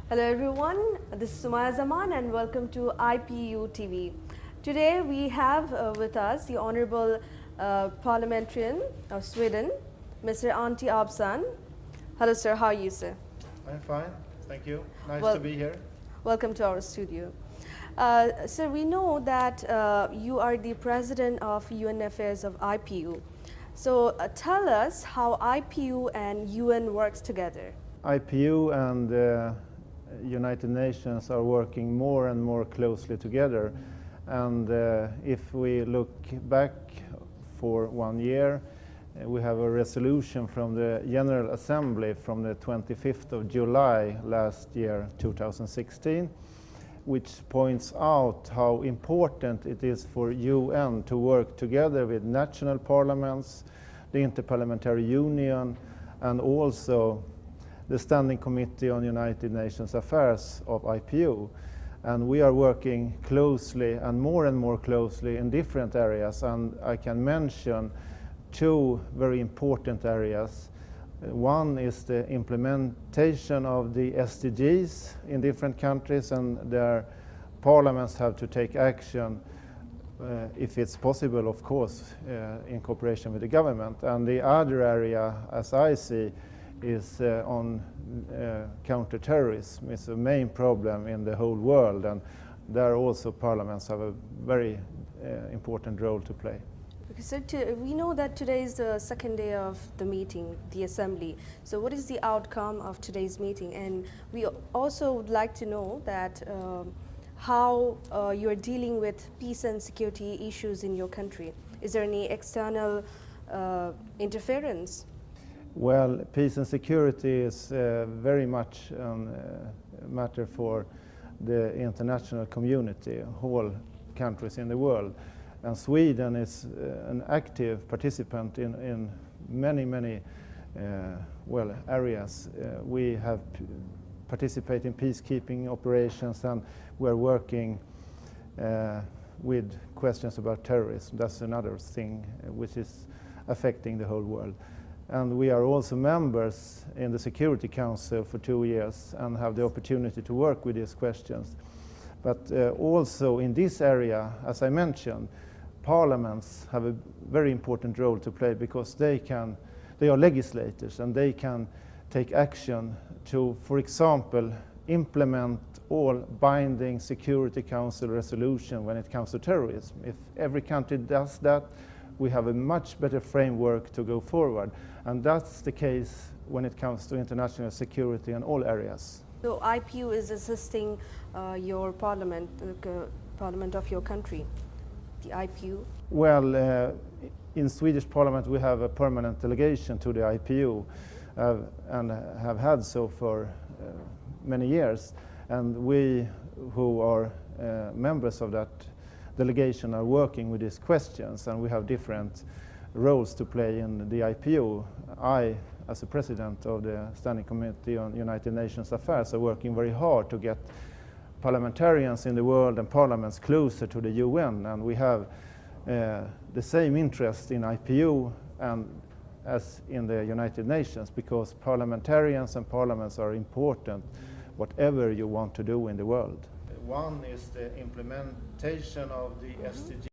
Hello everyone, this is Sumaya Zaman and welcome to IPUTV. Today we have with us the Honorable Parliamentarian of Sweden, Mr. Anti Avsan. Hello sir, how are you sir? I'm fine, thank you. Nice Well- to be here. Welcome to our studio. Sir, we know that you are the President of UNFS of IPU. So tell us how IPU and UN works together. IPU and United Nations are working more and more closely together. And if we look back for 1 year, we have a resolution from the General Assembly from the 25th of July last year, 2016, which points out how important it is for UN to work together with national parliaments, the Inter-Parliamentary Union, and also the Standing Committee on United Nations Affairs of IPU. And we are working closely and more closely in different areas, and I can mention two very important areas. One is the implementation of the STDS in different countries, and their parliaments have to take action if it's possible, of course, in cooperation with the government. And the other area, as I see, is on counter-terrorism. It's a main problem in the whole world, and there also parliaments have a very important role to play. So we know that today is the second day of the meeting, the assembly. So what is the outcome of today's meeting? And we also would like to know that how you're dealing with peace and security issues in your country. Is there any external interference? Well, peace and security is very much a matter for the international community, all countries in the world. And Sweden is an active participant in many areas. We have participated in peacekeeping operations, and we're working with questions about terrorism. That's another thing which is affecting the whole world. And we are also members in the Security Council for 2 years and have the opportunity to work with these questions. But also in this area, as I mentioned, parliaments have a very important role to play, because they are legislators and they can take action to, for example, implement all binding Security Council resolution when it comes to terrorism. If every country does that, we have a much better framework to go forward. And that's the case when it comes to international security in all areas. So IPU is assisting your parliament, parliament of your country, the IPU? Well, in Swedish Parliament we have a permanent delegation to the IPU and have had so for many years. And we who are members of that delegation are working with these questions, and we have different roles to play in the IPU. I, as a president of the Standing Committee on United Nations Affairs, are working very hard to get parliamentarians in the world and parliaments closer to the UN, and we have the same interest in IPU and as in the United Nations, because parliamentarians and parliaments are important whatever you want to do in the world. One is the implementation of the SDGs.